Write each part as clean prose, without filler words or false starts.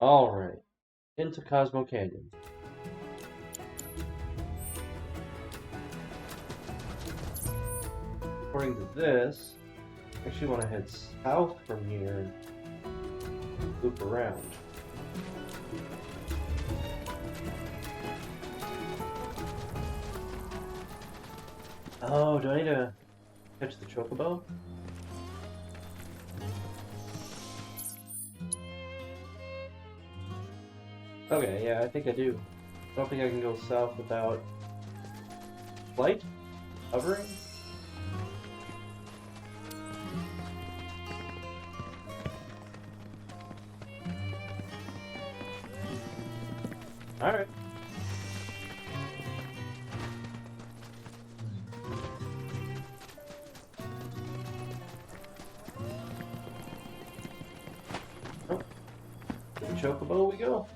Alright, into Cosmo Canyon. According to this, I actually want to head south from here and loop around. Oh, do I need to catch the chocobo? Okay, yeah, I think I do. I don't think I can go south without flight? Hovering? Alright. Oh, to the chocobo we go.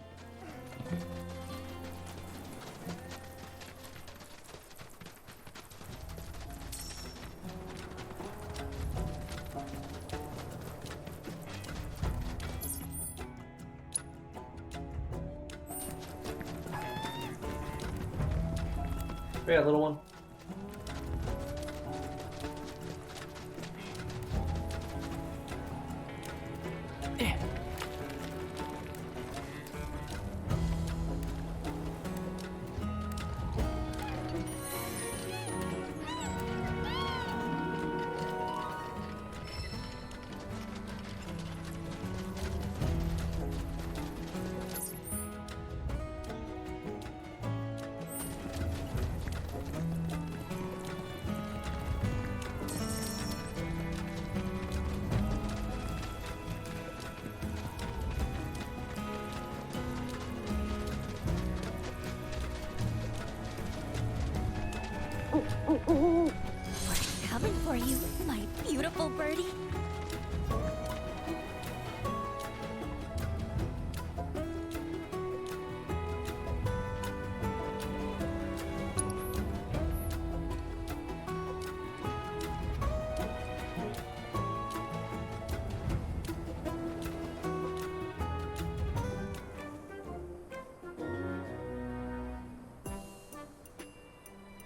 Yeah, little one. We're coming for you, my beautiful birdie.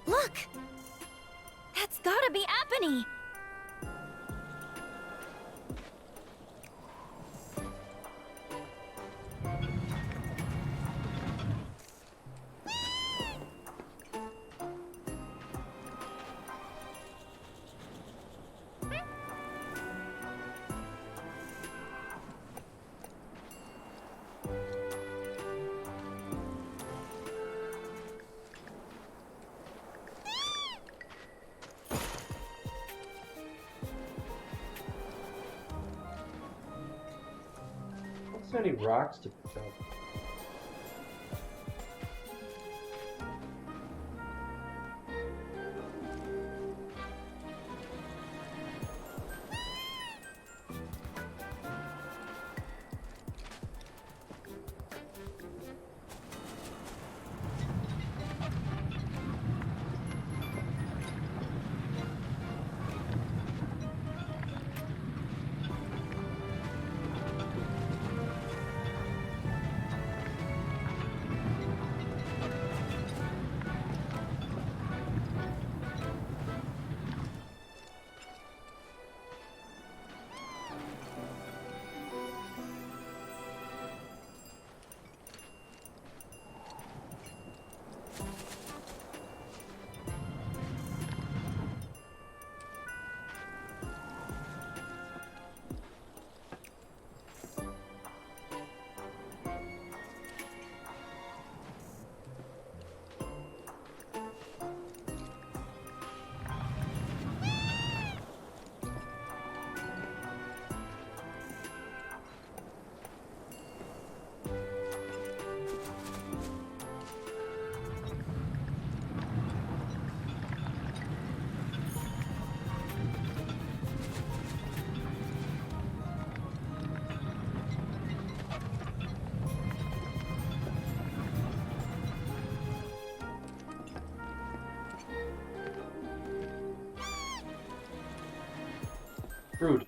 Look! That's gotta be Apony! What's any rocks to pick up? Rude.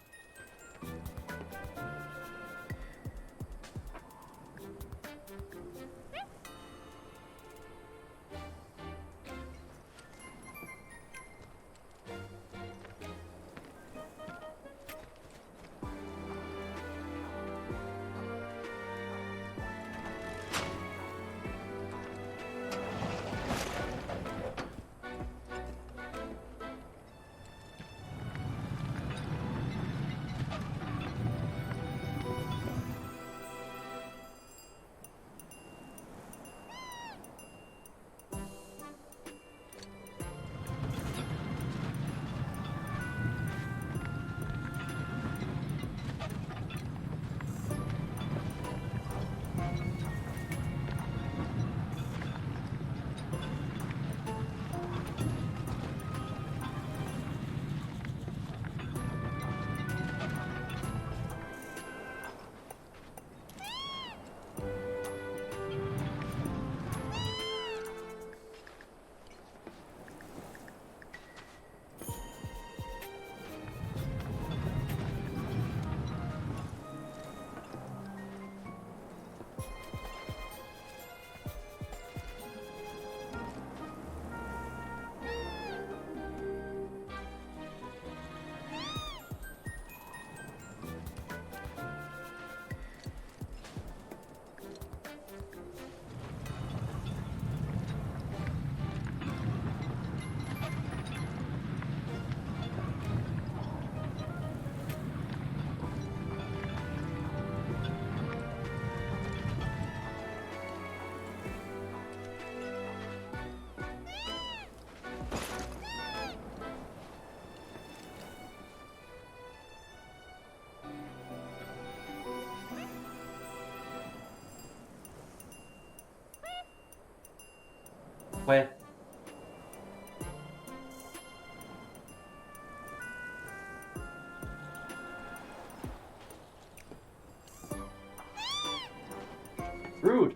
Where? Rude.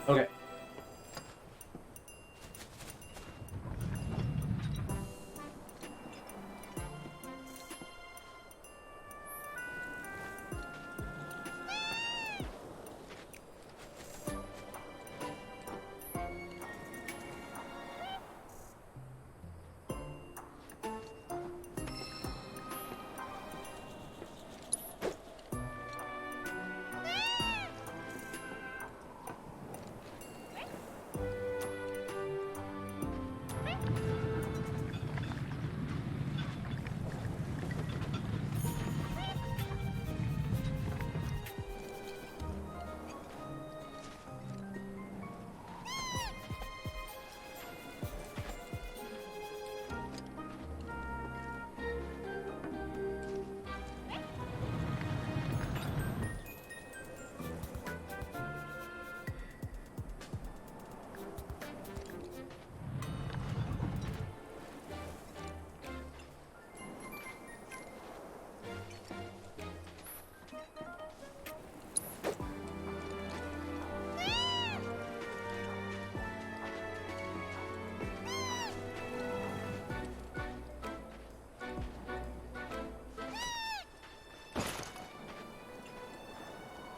Okay.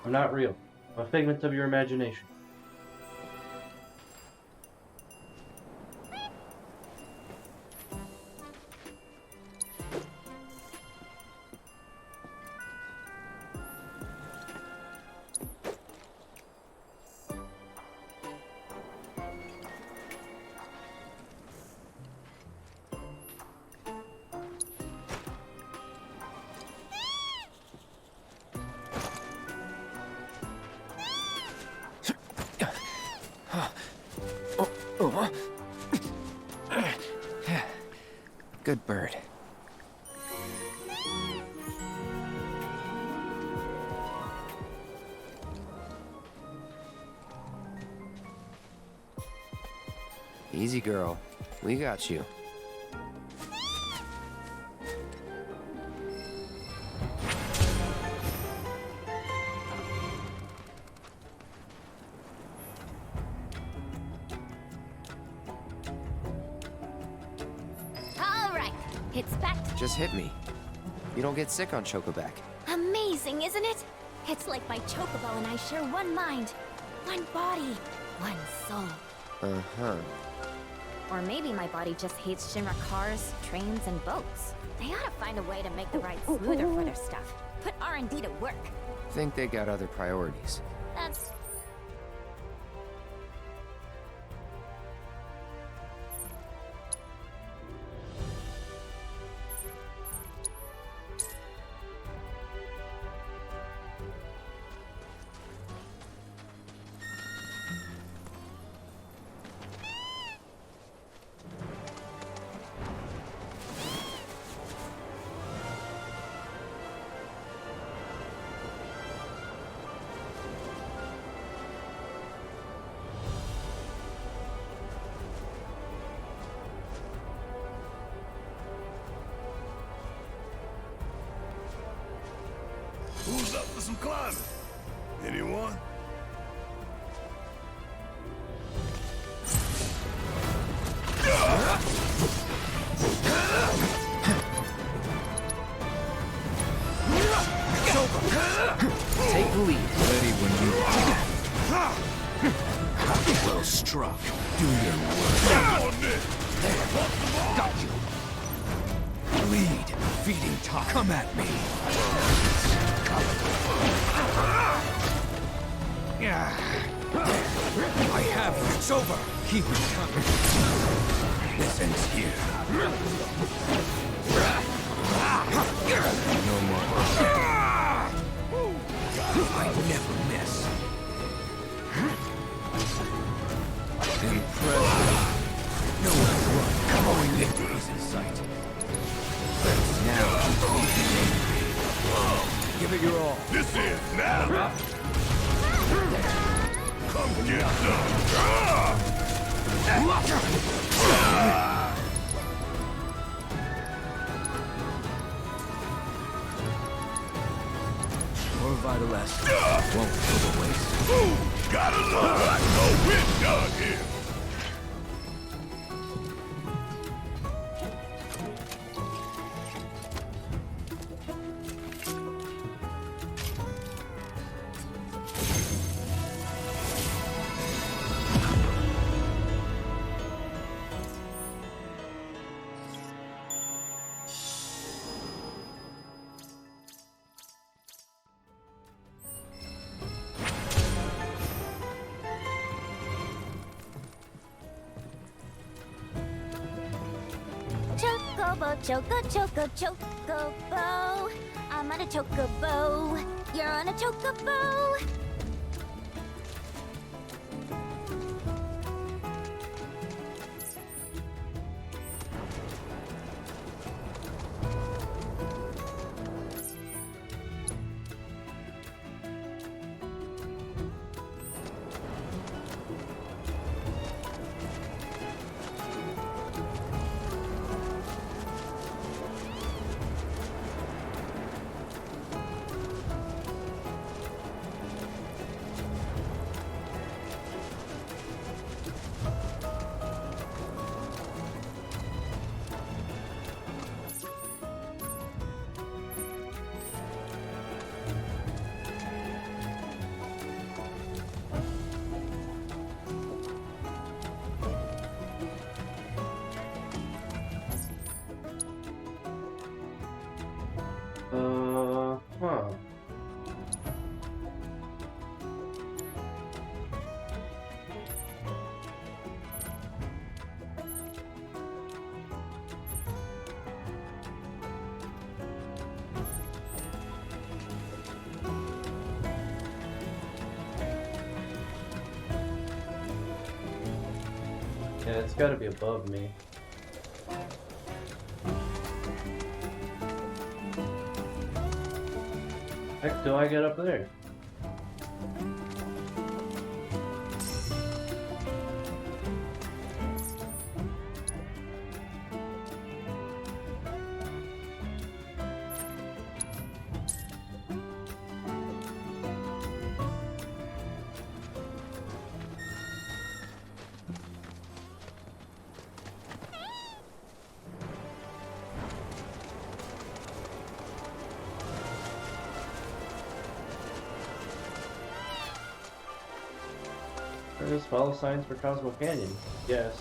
I'm not real. I'm a figment of your imagination. Good bird. Easy, girl. We got you. All right, it's back to... Just hit me. You don't get sick on Chocoback. Amazing, isn't it? It's like my chocobo and I share one mind, one body, one soul. Uh-huh. Or maybe my body just hates Shinra cars, trains, and boats. They ought to find a way to make the ride smoother for their stuff. Put R&D to work. Think they got other priorities. That's... Who's up for some climbing? Anyone? Take the lead. Ready when you are. Well struck. Do your work. Got you. Lead. Feeding top. Come at me. I have you. It's over. Keep it coming. This ends here. No more. I never miss. Impressive. No one run. Going victories in sight. Now, give it your all. This is now! Come get some! More vital essence won't go to waste. Gotta love it! So we're done here! Chocobo. I'm on a chocobo. You're on a chocobo. Yeah, it's gotta be above me. Heck do I get up there? There's follow signs for Cosmo Canyon. Yes.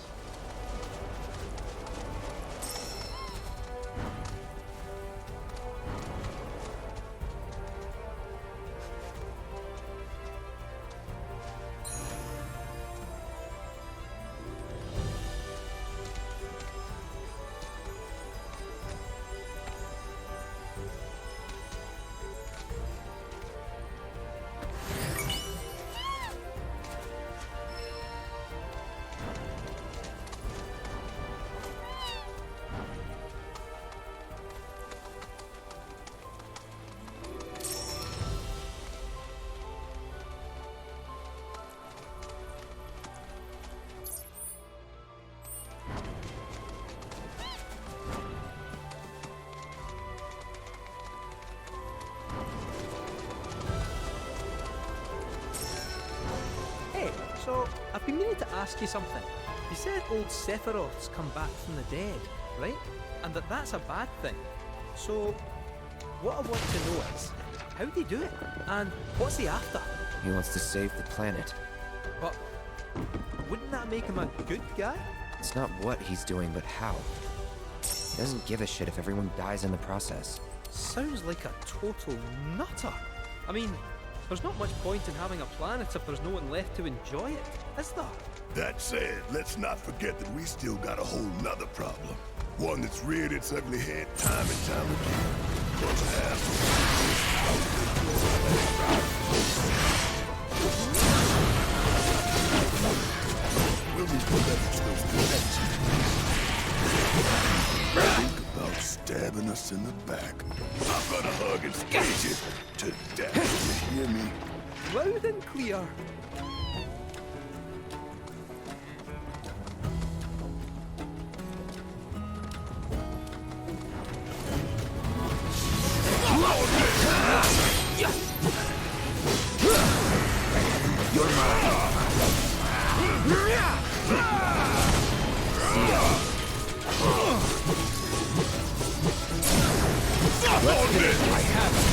Hey, so I've been meaning to ask you something. You said old Sephiroth's come back from the dead, right? And that's a bad thing. So, what I want to know is, how'd he do it? And what's he after? He wants to save the planet. But wouldn't that make him a good guy? It's not what he's doing, but how. He doesn't give a shit if everyone dies in the process. Sounds like a total nutter. I mean, there's not much point in having a planet if there's no one left to enjoy it, is there? That said, let's not forget that we still got a whole nother problem. One that's reared its ugly head time and time again. Bunch of assholes. We'll need to leverage those connections. Think about stabbing us in the back. I'm gonna hug and squeeze you to death. You hear me? Loud and clear. You're mine. Let's finish. I have it.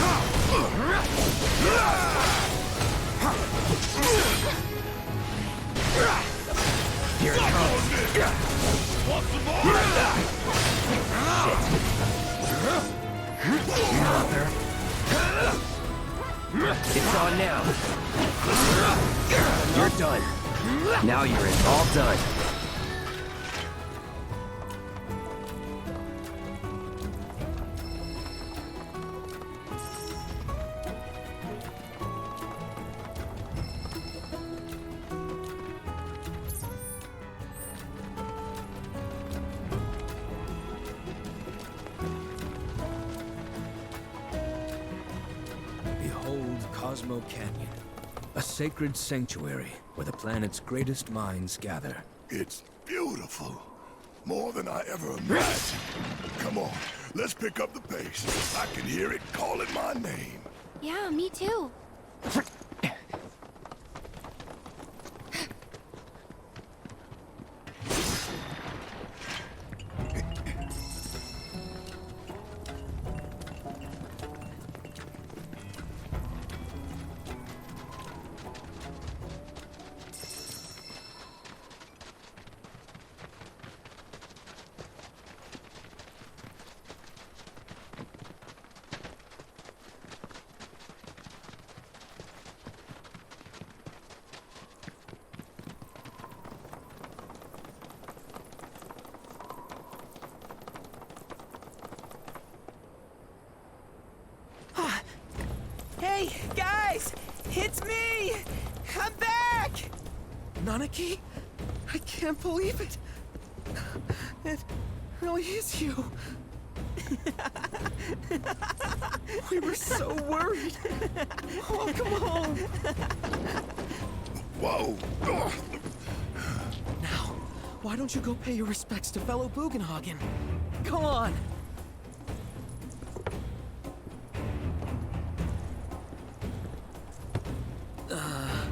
Here it comes. Want some more? Mother. It's on now. You're done. Now you're in. All done. Behold Cosmo Canyon, a sacred sanctuary where the planet's greatest minds gather. It's beautiful. More than I ever imagined. Come on, let's pick up the pace. I can hear it calling my name. Yeah, me too. Hey, guys! It's me! I'm back! Nanaki? I can't believe it! It really is you. We were so worried. Welcome home. Whoa! Ugh. Now, why don't you go pay your respects to fellow Bugenhagen? Come on.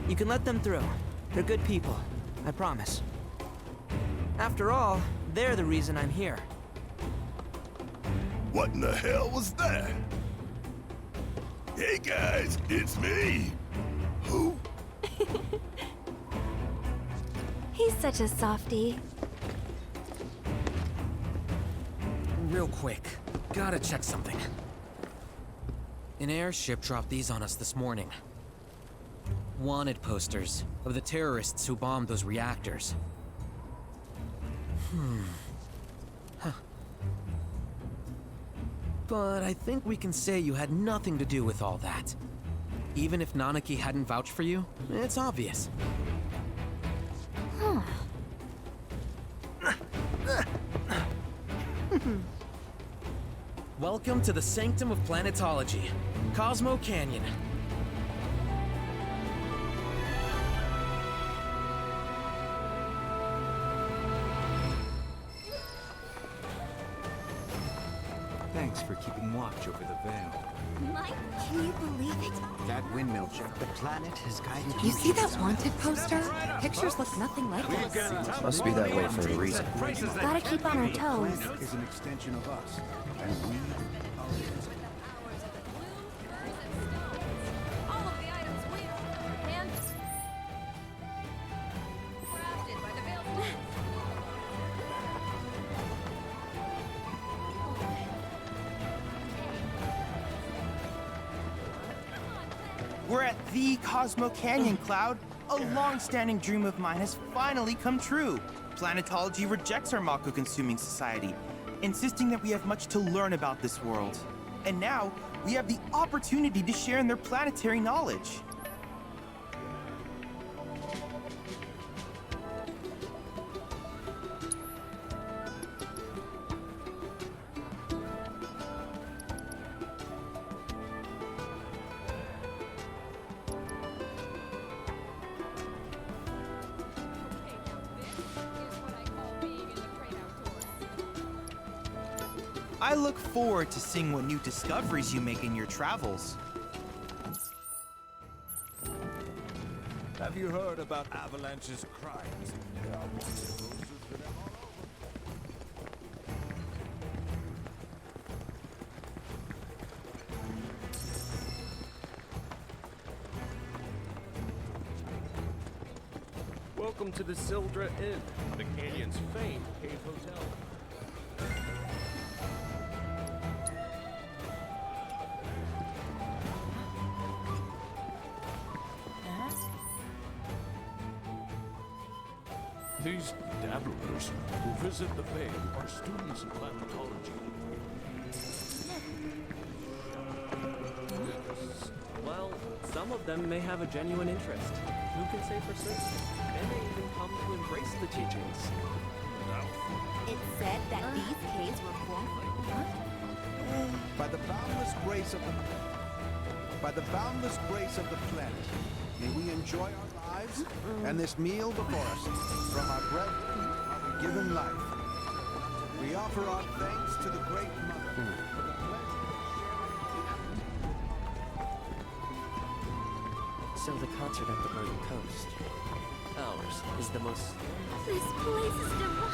You can let them through. They're good people. I promise. After all, they're the reason I'm here. What in the hell was that? Hey guys, it's me. Who? He's such a softie. Real quick, gotta check something. An airship dropped these on us this morning. Wanted posters of the terrorists who bombed those reactors. But I think we can say you had nothing to do with all that. Even if Nanaki hadn't vouched for you, it's obvious. Welcome to the Sanctum of Planetology, Cosmo Canyon. Thanks for keeping watch over the veil. Mike, can you believe it? That windmill check. The planet has guided You see that wanted poster? Pictures look nothing like this. Must be that way for a reason. Gotta keep on our toes. is an extension of us, and we All of the items we and crafted by the Veil. We're at the Cosmo Canyon, Cloud. A long-standing dream of mine has finally come true. Planetology rejects our Mako-consuming society, insisting that we have much to learn about this world. And now, we have the opportunity to share in their planetary knowledge. I look forward to seeing what new discoveries you make in your travels. Have you heard about Avalanche's crimes? There are wanted posters for them all over. Welcome to the Sildra Inn, the Canyon's famed cave hotel. These dabblers who visit the Bay are students of planetology. Well, some of them may have a genuine interest. Who can say for certain? They may even come to embrace the teachings. It said that these caves were formed for... by the boundless grace of the planet, may we enjoy our lives and this meal before us. From our bread are we given life. We offer our thanks to the Great Mother for the pleasure of So the concert at the Northern Coast. Ours is the most... This place is divine.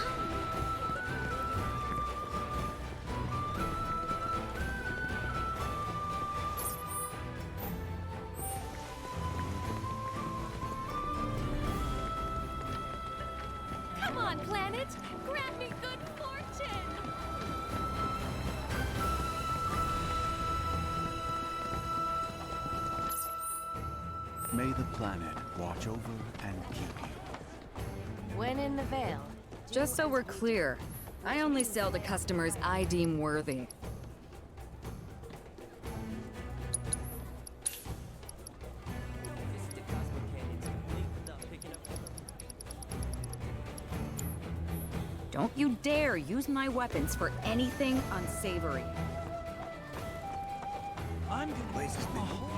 Come on, planet! Grant me good fortune! May the planet watch over and keep you. When in the Veil. Just so we're clear, I only sell to customers I deem worthy. Don't you dare use my weapons for anything unsavory. I'm gonna place this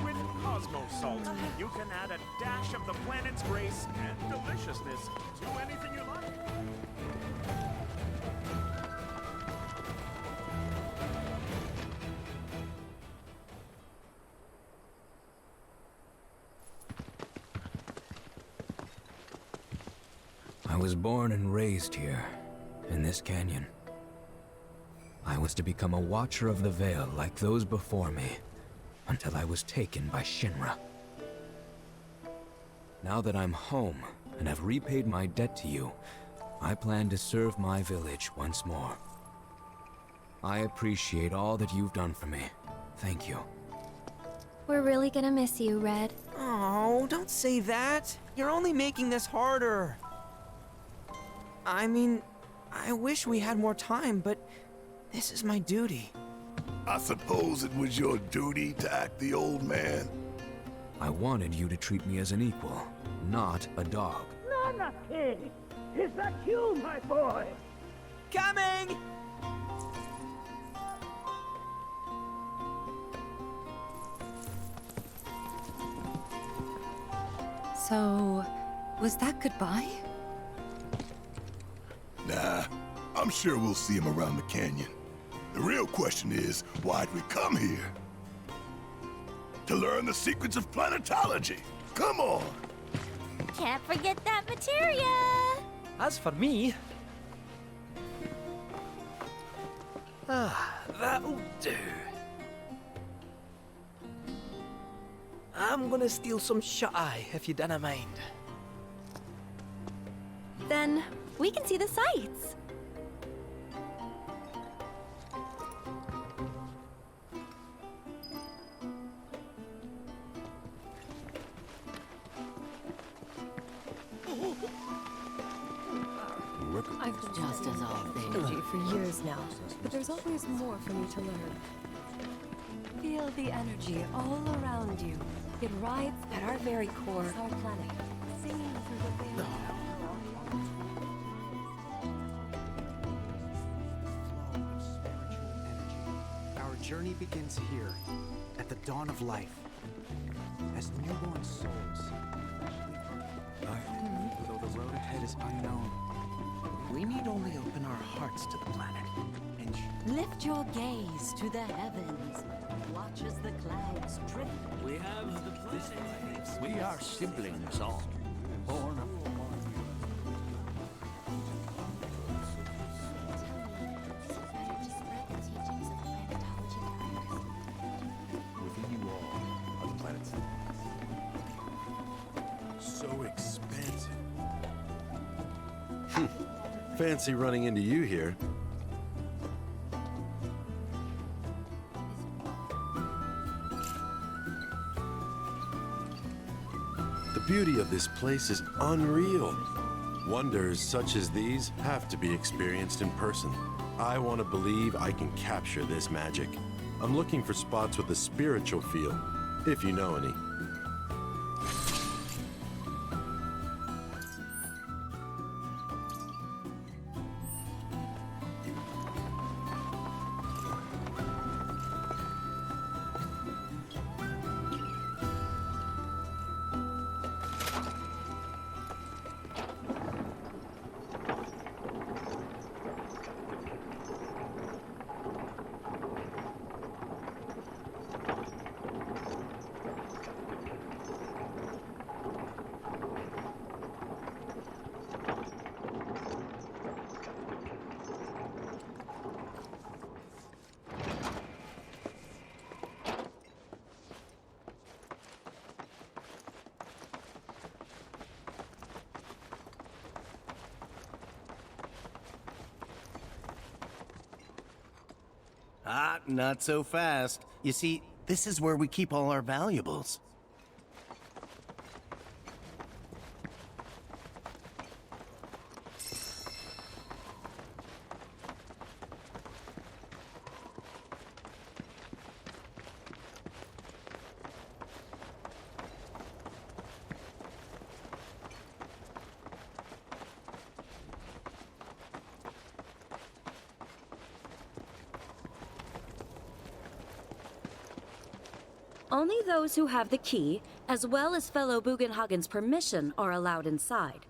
with Cosmo salt. You can add a dash of the planet's grace and deliciousness to anything you like. I was born and raised here, in this canyon. I was to become a watcher of the Veil like those before me, until I was taken by Shinra. Now that I'm home and have repaid my debt to you, I plan to serve my village once more. I appreciate all that you've done for me. Thank you. We're really gonna miss you, Red. Oh, don't say that. You're only making this harder. I mean, I wish we had more time, but this is my duty. I suppose it was your duty to act the old man. I wanted you to treat me as an equal, not a dog. Nana King! Is that you, my boy? Coming! So, was that goodbye? Nah, I'm sure we'll see him around the canyon. The real question is, why'd we come here? To learn the secrets of planetology. Come on! Can't forget that materia! As for me... that'll do. I'm gonna steal some shut-eye, if you dinna mind. Then we can see the sights. I've been just as all energy for years now, but there's always more for me to learn. Feel the energy all around you. It rides at our very core. It's our planet, singing through the veil. Our journey begins here, at the dawn of life. As newborn souls, though the road ahead is unknown, we need only open our hearts to the planet. And Lift your gaze to the heavens. Watch as the clouds drift. We have the planet. We are siblings all. Born of Within you all are the planets. So expensive. Fancy running into you here. The beauty of this place is unreal. Wonders such as these have to be experienced in person. I want to believe I can capture this magic. I'm looking for spots with a spiritual feel, if you know any. Ah, not so fast. You see, this is where we keep all our valuables. Only those who have the key, as well as fellow Bugenhagen's permission, are allowed inside.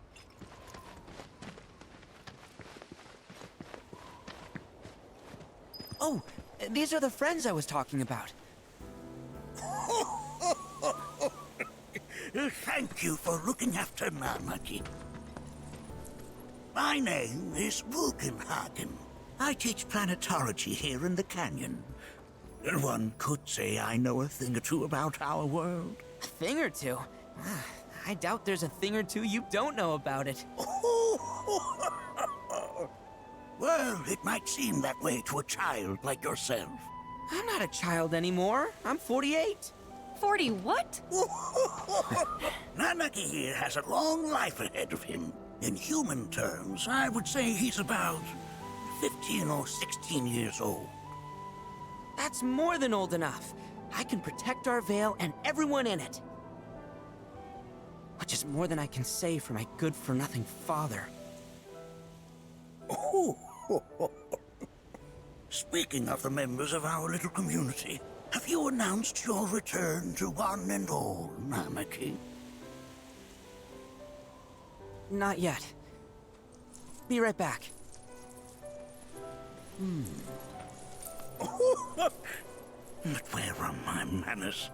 Oh, these are the friends I was talking about. Thank you for looking after Nanaki. My name is Bugenhagen. I teach planetology here in the canyon. One could say I know a thing or two about our world. A thing or two? I doubt there's a thing or two you don't know about it. Well, it might seem that way to a child like yourself. I'm not a child anymore. I'm 48. 40 what? Nanaki here has a long life ahead of him. In human terms, I would say he's about 15 or 16 years old. That's more than old enough. I can protect our Vale and everyone in it. Which is more than I can say for my good-for-nothing father. Speaking of the members of our little community, have you announced your return to one and all, Nanaki? Not yet. Be right back. But where are my manners?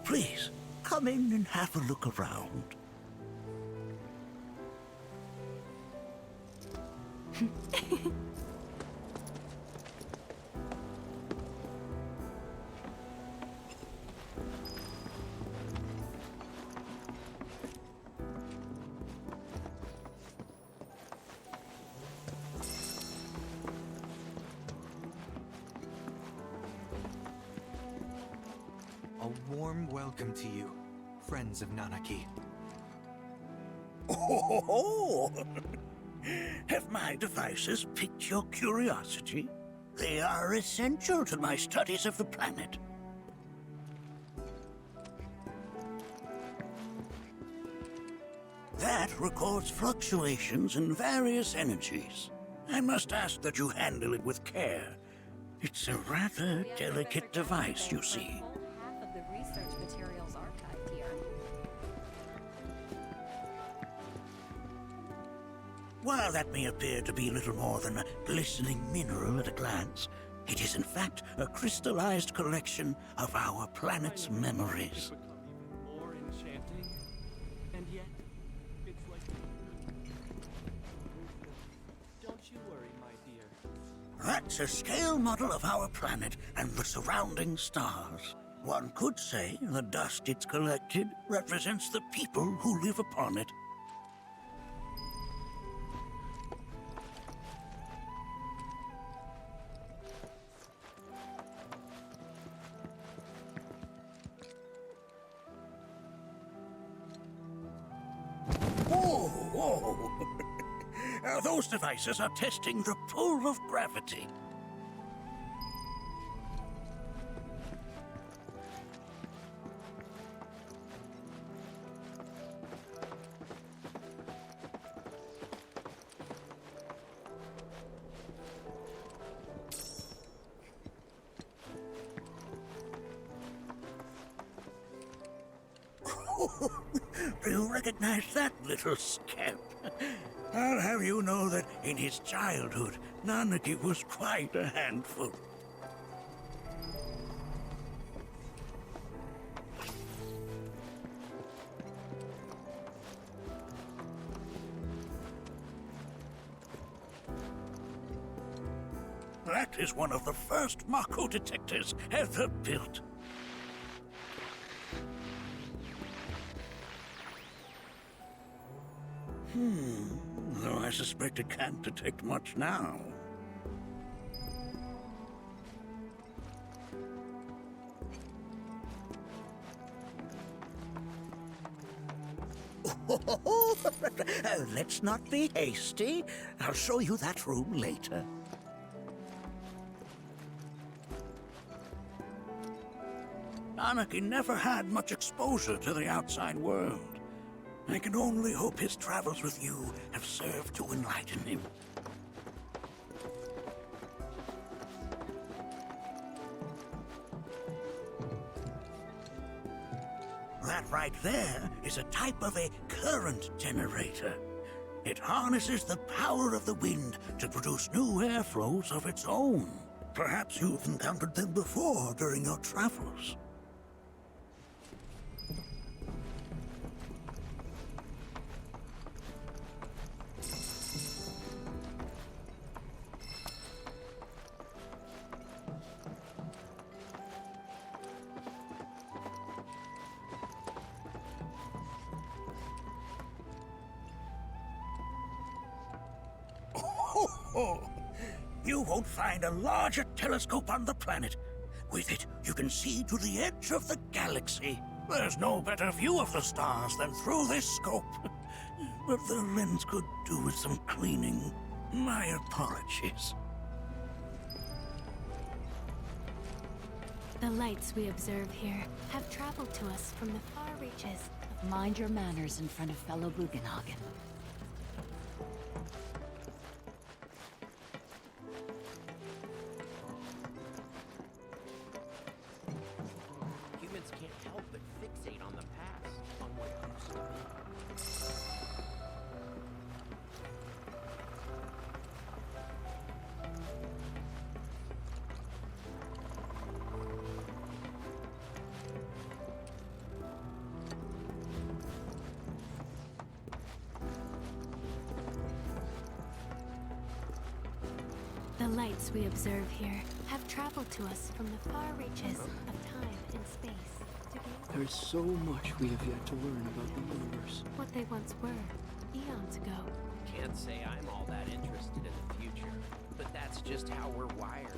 Please, come in and have a look around. A warm welcome to you, friends of Nanaki. Oh, have my devices piqued your curiosity? They are essential to my studies of the planet. That records fluctuations in various energies. I must ask that you handle it with care. It's a rather delicate device, you see. Half of the research materials archived here. While that may appear to be little more than a glistening mineral at a glance, it is in fact a crystallized collection of our planet's memories. More enchanting, and yet it's like. Don't you worry, my dear. That's a scale model of our planet and the surrounding stars. One could say the dust it's collected represents the people who live upon it. Whoa! Those devices are testing the pull of gravity. Do you recognize that little scamp? I'll have you know that in his childhood, Nanaki was quite a handful. That is one of the first Mako detectors ever built. Though I suspect it can't detect much now. Let's not be hasty. I'll show you that room later. Nanaki never had much exposure to the outside world. I can only hope his travels with you have served to enlighten him. right there is a type of a current generator. It harnesses the power of the wind to produce new airflows of its own. Perhaps you've encountered them before during your travels. You won't find a larger telescope on the planet. With it, you can see to the edge of the galaxy. There's no better view of the stars than through this scope. But the lens could do with some cleaning. My apologies. The lights we observe here have traveled to us from the far reaches. Mind your manners in front of fellow Bugenhagen. Humans can't help but fixate on the past, on what used to be. The lights we observe here have traveled to us from the far reaches of time and space to gain There's so much we have yet to learn about the universe. what they once were, eons ago. Can't say I'm all that interested in the future, but that's just how we're wired.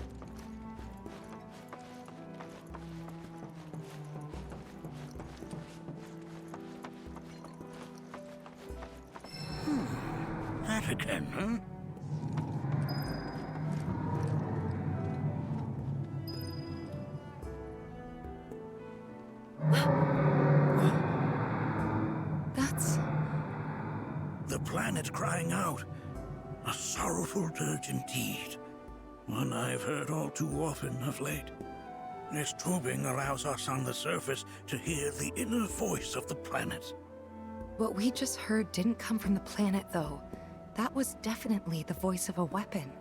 That again, huh? That's... The planet crying out. A sorrowful dirge indeed. One I've heard all too often of late. This tubing allows us on the surface to hear the inner voice of the planet. What we just heard didn't come from the planet, though. That was definitely the voice of a weapon.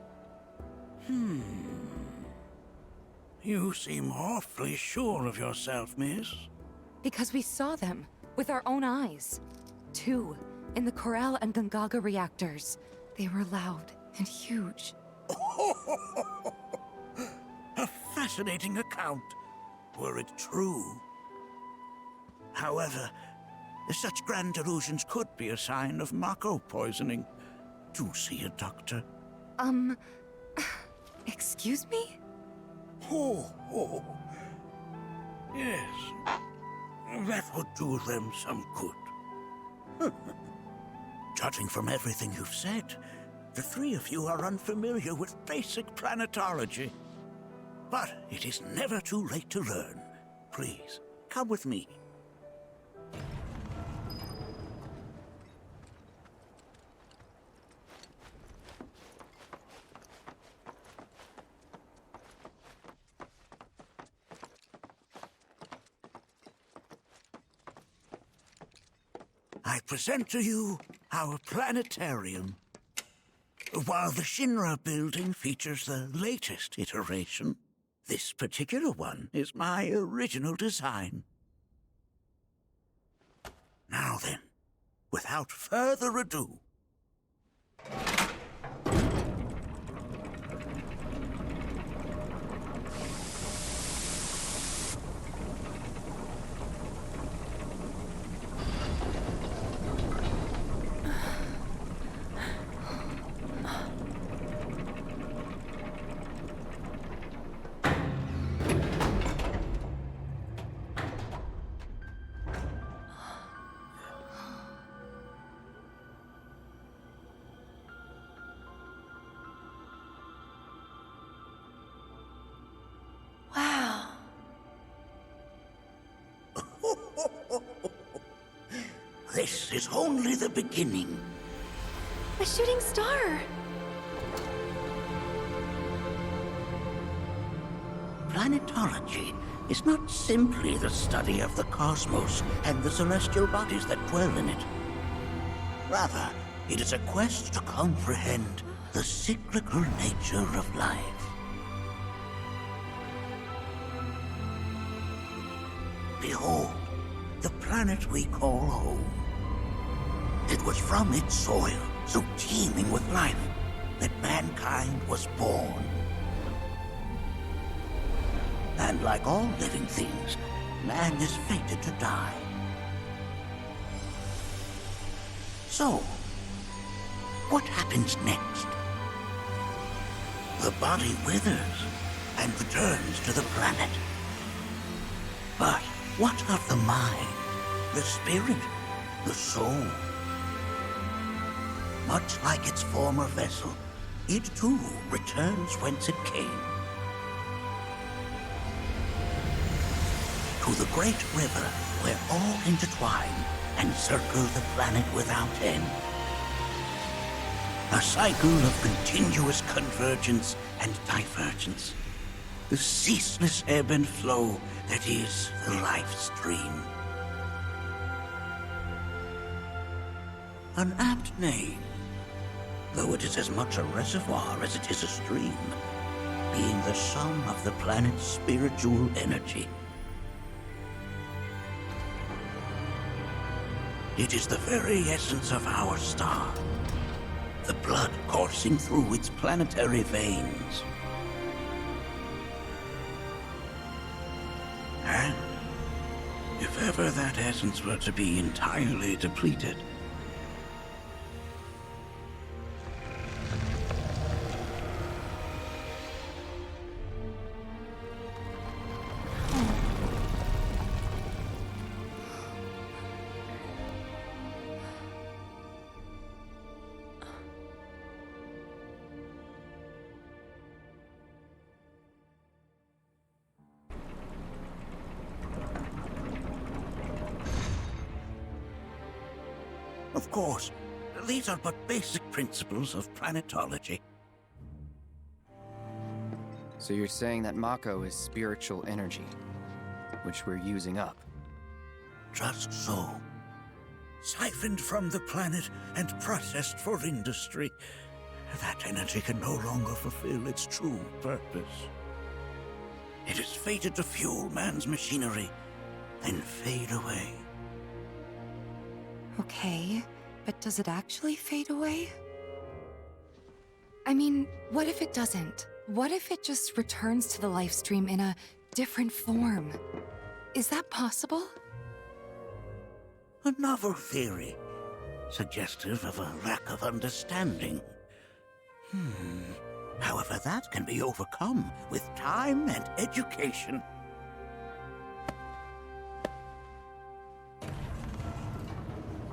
You seem awfully sure of yourself, miss. Because we saw them, with our own eyes. 2, in the Corel and Gungaga reactors. They were loud and huge. A fascinating account, were it true. However, such grand delusions could be a sign of Mako poisoning. Do see a doctor. Excuse me? Oh. Yes. That would do them some good. Judging from everything you've said, the three of you are unfamiliar with basic planetology. But it is never too late to learn. Please, come with me. I present to you our planetarium. While the Shinra building features the latest iteration, this particular one is my original design. Now then, without further ado, Wow. this is only the beginning. A shooting star! Planetology is not simply the study of the cosmos and the celestial bodies that dwell in it. Rather, it is a quest to comprehend the cyclical nature of life. Behold, the planet we call home. It was from its soil, so teeming with life, that mankind was born. And like all living things, man is fated to die. So, what happens next? The body withers and returns to the planet. But what of the mind, the spirit, the soul? Much like its former vessel, it too returns whence it came. To the great river where all intertwine and circle the planet without end. A cycle of continuous convergence and divergence. The ceaseless ebb and flow that is the life stream. An apt name, though it is as much a reservoir as it is a stream, being the sum of the planet's spiritual energy. It is the very essence of our star, the blood coursing through its planetary veins. And if ever that essence were to be entirely depleted, of course, these are but basic principles of planetology. So you're saying that Mako is spiritual energy, which we're using up? Just so. Siphoned from the planet and processed for industry, that energy can no longer fulfill its true purpose. It is fated to fuel man's machinery, then fade away. Okay, but does it actually fade away? I mean, what if it doesn't? What if it just returns to the life stream in a different form? Is that possible? A novel theory, suggestive of a lack of understanding. However, that can be overcome with time and education.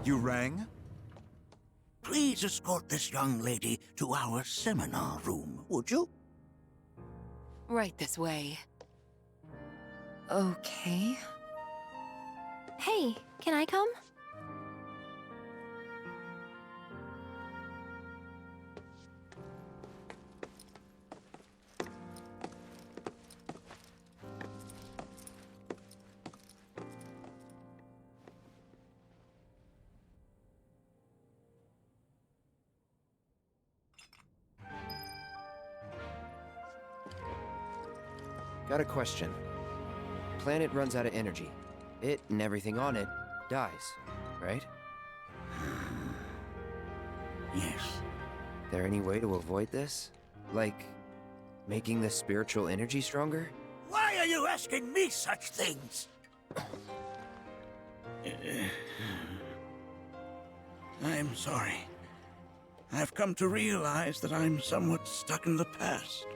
You rang? Please escort this young lady to our seminar room, would you? Right this way. Okay. Hey, can I come? Got a question. Planet runs out of energy. It and everything on it dies, right? Yes. There any way to avoid this? Like, making the spiritual energy stronger? Why are you asking me such things? I'm sorry. I've come to realize that I'm somewhat stuck in the past.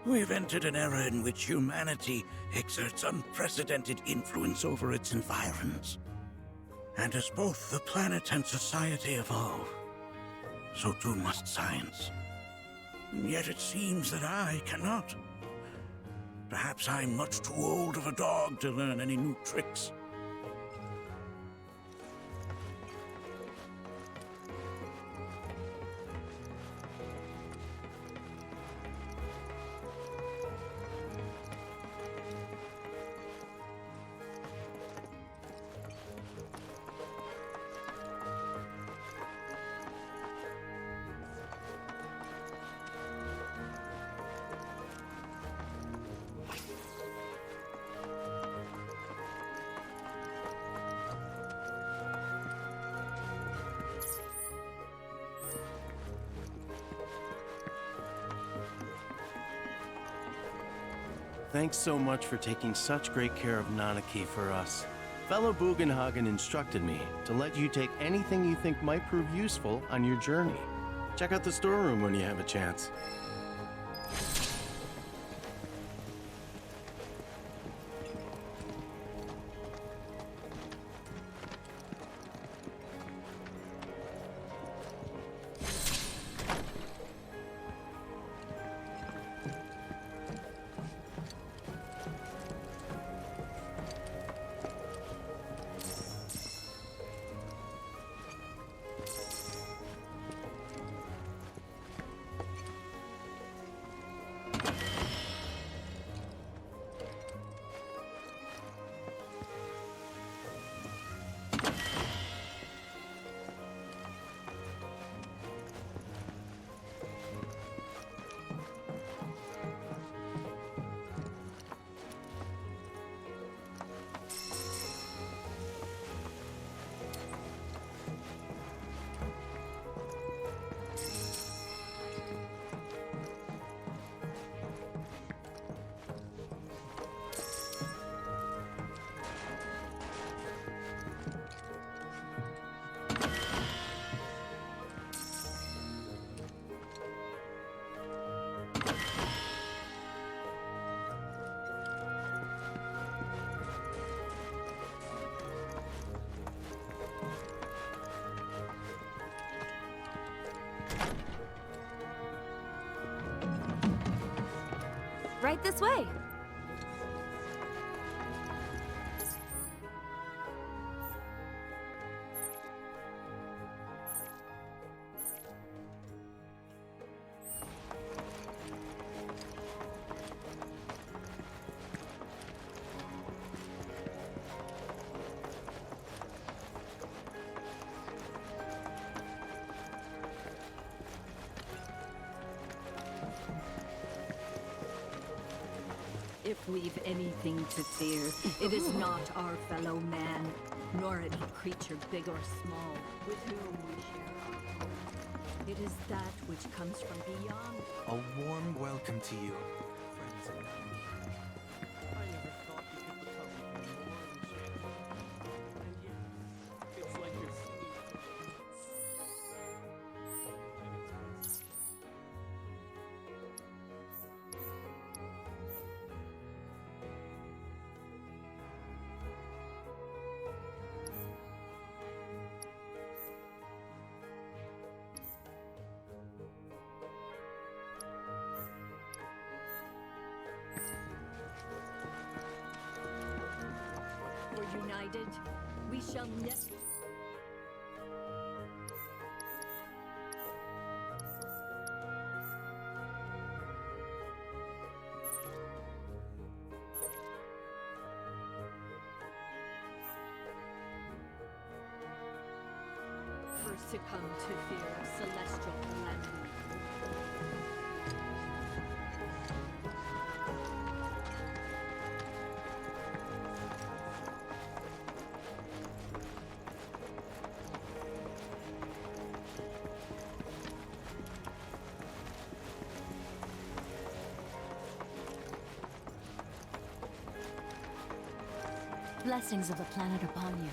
We've entered an era in which humanity exerts unprecedented influence over its environs. And as both the planet and society evolve, so too must science. And yet it seems that I cannot. Perhaps I'm much too old of a dog to learn any new tricks. Thanks so much for taking such great care of Nanaki for us. Fellow Bugenhagen instructed me to let you take anything you think might prove useful on your journey. Check out the storeroom when you have a chance. Right this way. If we've anything to fear, it is not our fellow man, nor any creature big or small, with whom we share our home. It is that which comes from beyond. A warm welcome to you, friends of mine. I never thought you could become even more enchanted. And yet, it's like you're singing. We're united. We shall never. Succumb to fear of celestial calamity. Blessings of the planet upon you.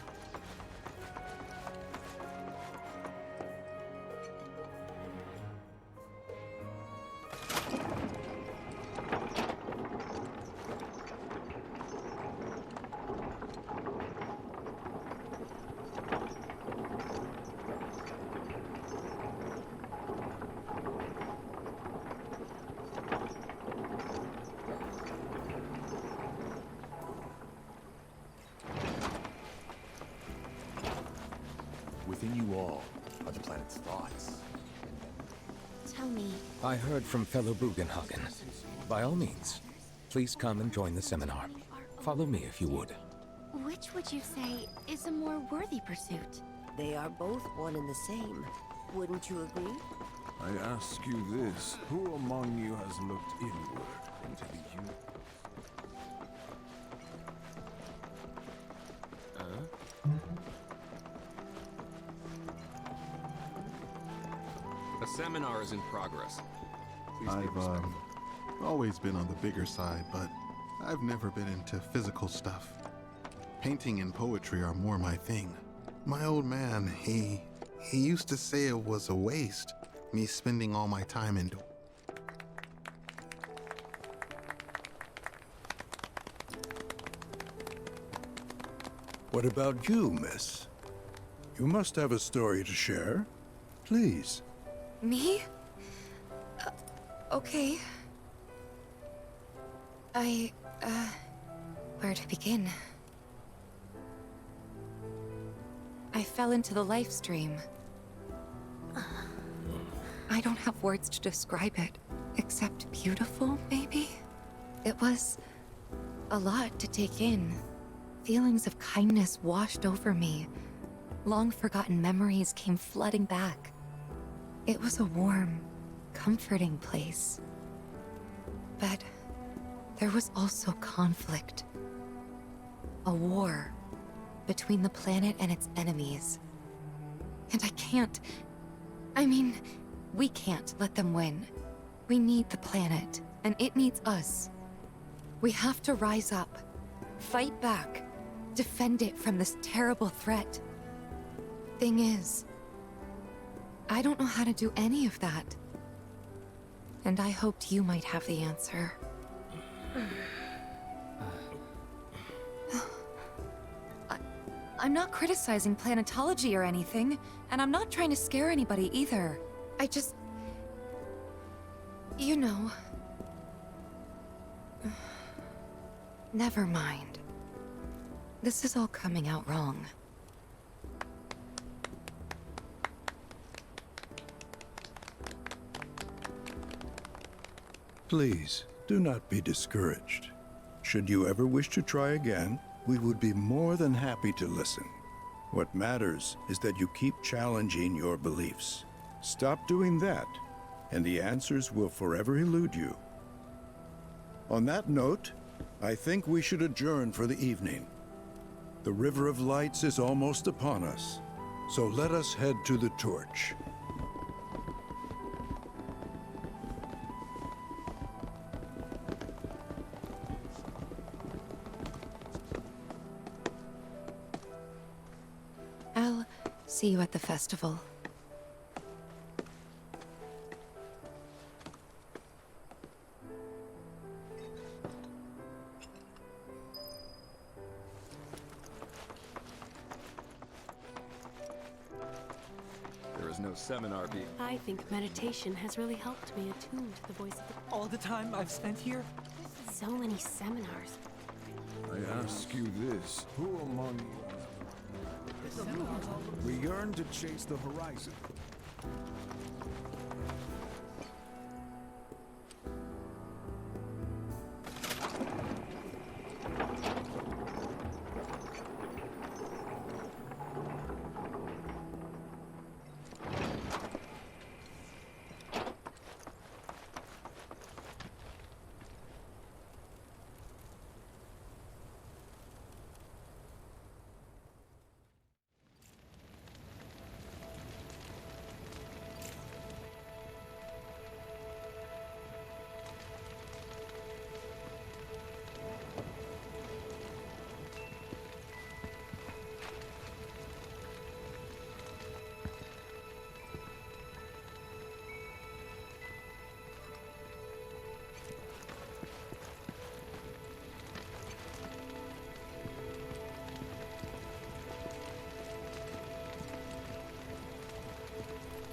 Within you all are the planet's thoughts. Tell me. I heard from fellow Bugenhagen. By all means, please come and join the seminar. Follow me if you would. Which would you say is a more worthy pursuit? They are both one and the same. Wouldn't you agree? I ask you this, who among you has looked inward into the universe? A seminar is in progress. Please be I've respectful. always been on the bigger side, but I've never been into physical stuff. Painting and poetry are more my thing. My old man, he used to say it was a waste, me spending all my time indoors. What about you, miss? You must have a story to share. Please. Me? Okay. Where to begin? I fell into the life stream. I don't have words to describe it, except beautiful, maybe? It was a lot to take in. Feelings of kindness washed over me. Long-forgotten memories came flooding back. It was a warm, comforting place. But there was also conflict. A war between the planet and its enemies. And we can't let them win. We need the planet, and it needs us. We have to rise up, fight back, defend it from this terrible threat. Thing is, I don't know how to do any of that. And I hoped you might have the answer. I'm not criticizing planetology or anything, and I'm not trying to scare anybody either. I just... You know... Never mind. This is all coming out wrong. Please, do not be discouraged. Should you ever wish to try again, we would be more than happy to listen. What matters is that you keep challenging your beliefs. Stop doing that, and the answers will forever elude you. On that note, I think we should adjourn for the evening. The River of Lights is almost upon us, so let us head to the torch. I'll see you at the festival. There is no seminar being... I think meditation has really helped me attune to the voice of the... All the time I've spent here? So many seminars. I ask you this, who among you... We yearn to chase the horizon.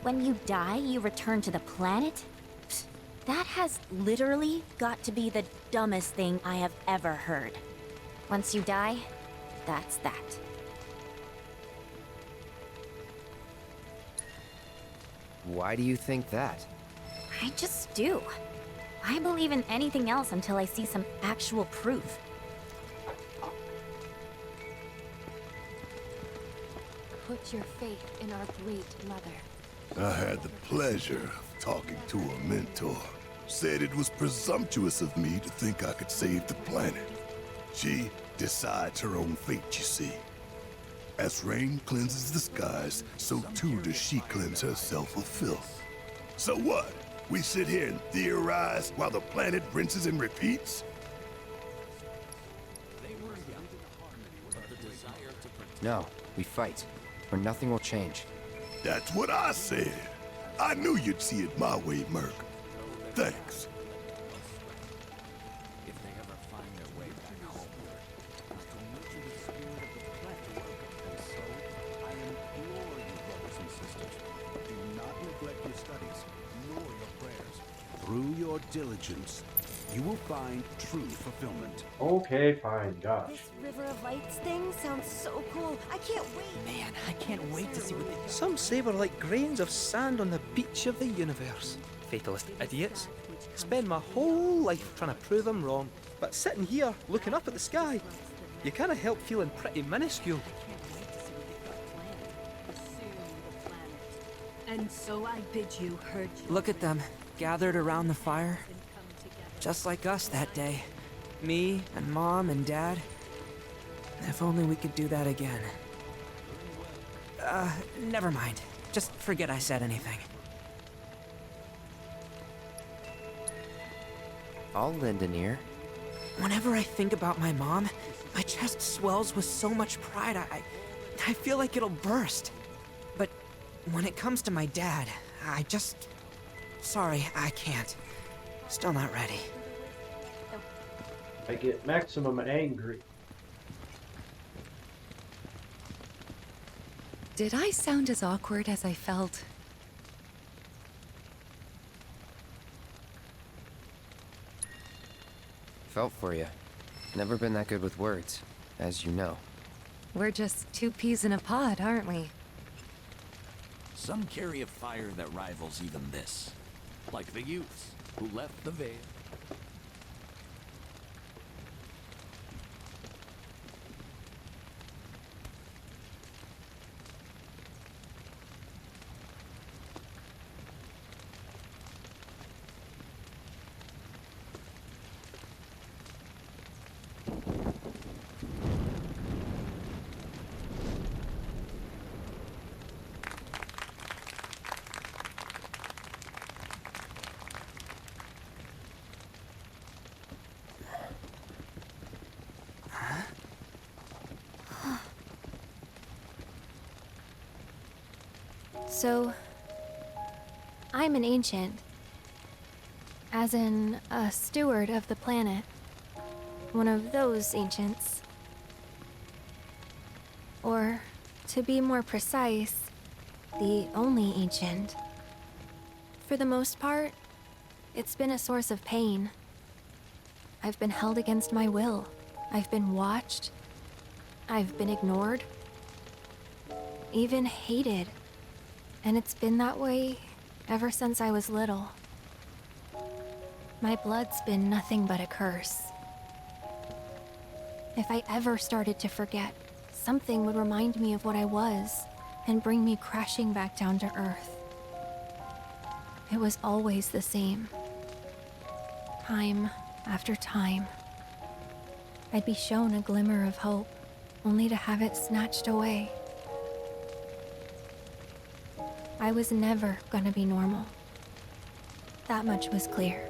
When you die, you return to the planet? Psst, that has literally got to be the dumbest thing I have ever heard. Once you die, that's that. Why do you think that? I just do. I believe in anything else until I see some actual proof. Put your faith in our great mother. I had the pleasure of talking to a mentor. Said it was presumptuous of me to think I could save the planet. She decides her own fate, you see. As rain cleanses the skies, so too does she cleanse herself of filth. So what? We sit here and theorize while the planet rinses and repeats? No, we fight, or nothing will change. That's what I said. I knew you'd see it my way, Merc. Thanks. If they ever find their way back home, I will nurture the spirit of the planet. And so, I implore you, brothers and sisters, do not neglect your studies, nor your prayers. Through your diligence, you will find true fulfillment. Okay, fine, gosh. This River of Lights thing sounds so cool. I can't wait. Man, I can't wait to see what they... Some say we're like grains of sand on the beach of the universe. Fatalist idiots. Spend my whole life trying to prove them wrong, but sitting here, looking up at the sky, you can't help feeling pretty minuscule. And so I bid you herd you. Look at them, gathered around the fire. Just like us that day. Me and Mom and Dad. If only we could do that again. Never mind. Just forget I said anything. I'll lend an ear. Whenever I think about my mom, my chest swells with so much pride, I feel like it'll burst. But when it comes to my dad, I just... Sorry, I can't. Still not ready. I get maximum angry. Did I sound as awkward as I felt? Felt for you. Never been that good with words, as you know. We're just two peas in a pod, aren't we? Some carry a fire that rivals even this. Like the youths who left the Veil. So, I'm an ancient. As in, a steward of the planet. One of those ancients. Or, to be more precise, the only ancient. For the most part, it's been a source of pain. I've been held against my will. I've been watched. I've been ignored. Even hated. And it's been that way ever since I was little. My blood's been nothing but a curse. If I ever started to forget, something would remind me of what I was and bring me crashing back down to Earth. It was always the same. Time after time. I'd be shown a glimmer of hope, only to have it snatched away. I was never gonna be normal. That much was clear.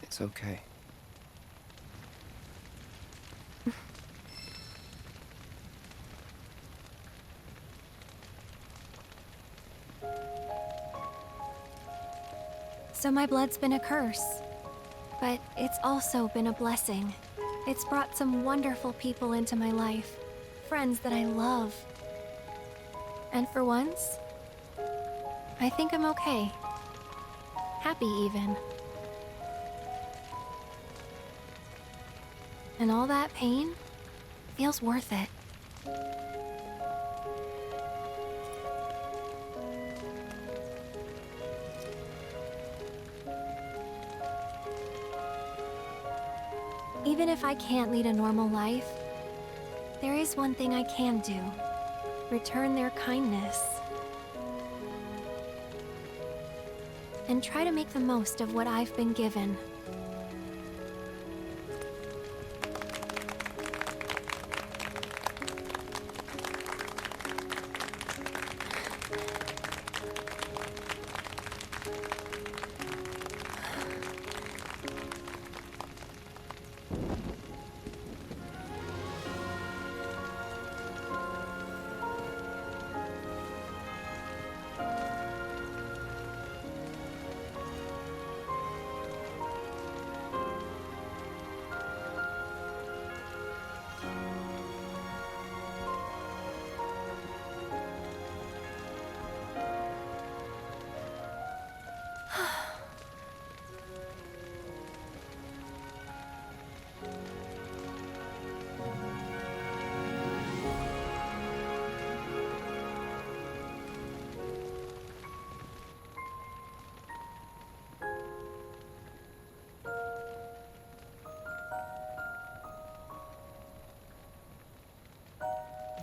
It's okay. So my blood's been a curse, but it's also been a blessing. It's brought some wonderful people into my life, friends that I love. And for once, I think I'm okay. Happy even. And all that pain feels worth it. Even if I can't lead a normal life, there is one thing I can do. Return their kindness. and try to make the most of what I've been given.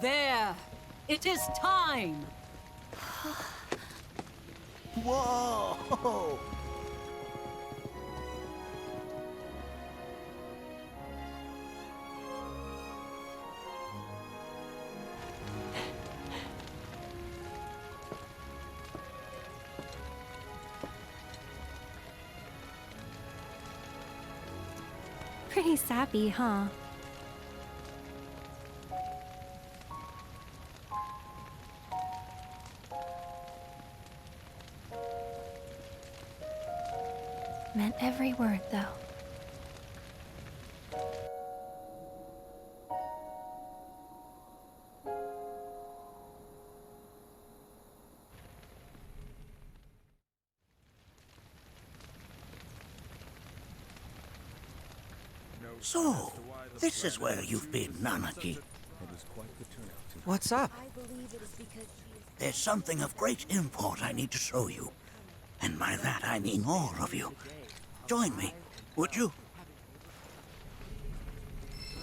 There! It is time! Whoa! Pretty sappy, huh? Meant every word, though. So, this is where you've been, Nanaki. What's up? There's something of great import I need to show you. And by that I mean all of you. Join me, would you?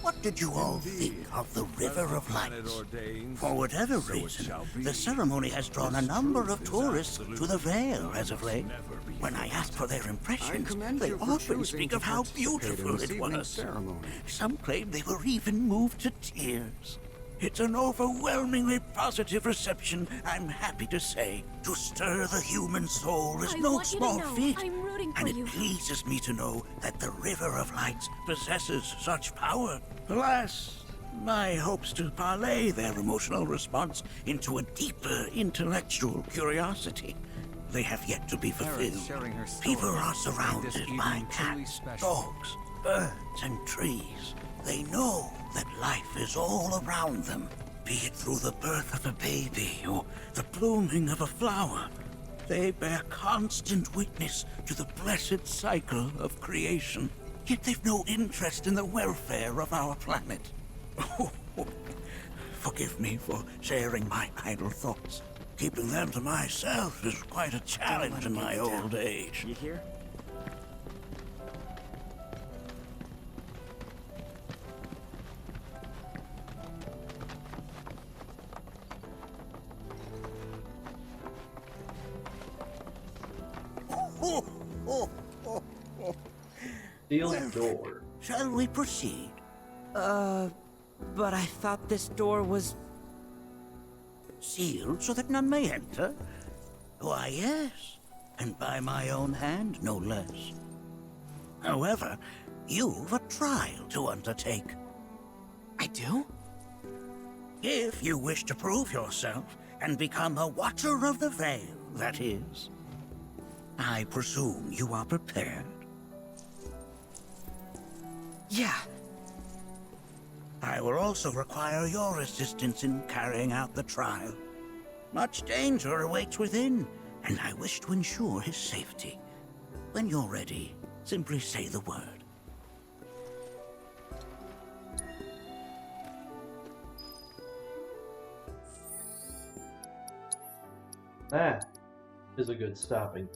What did you all think of the River of Lights? For whatever reason, the ceremony has drawn a number of tourists to the Vale as of late. When I ask for their impressions, they often speak of how beautiful it was. Some claim they were even moved to tears. It's an overwhelmingly positive reception, I'm happy to say. To stir the human soul is no small feat. I'm rooting for and it you. pleases me to know that the River of Lights possesses such power. Alas, my hopes to parlay their emotional response into a deeper intellectual curiosity, they have yet to be fulfilled. People are surrounded by cats, dogs, birds, and trees. They know that life is all around them, be it through the birth of a baby or the blooming of a flower. They bear constant witness to the blessed cycle of creation, yet they've no interest in the welfare of our planet. Forgive me for sharing my idle thoughts. Keeping them to myself is quite a challenge in my old age. You hear? Steel door. Shall we proceed? But I thought this door was... Sealed so that none may enter? Why, yes. And by my own hand, no less. However, you've a trial to undertake. I do? If you wish to prove yourself and become a Watcher of the Veil, that is. I presume you are prepared? Yeah. I will also require your assistance in carrying out the trial. Much danger awaits within, and I wish to ensure his safety. When you're ready, simply say the word. That is a good stopping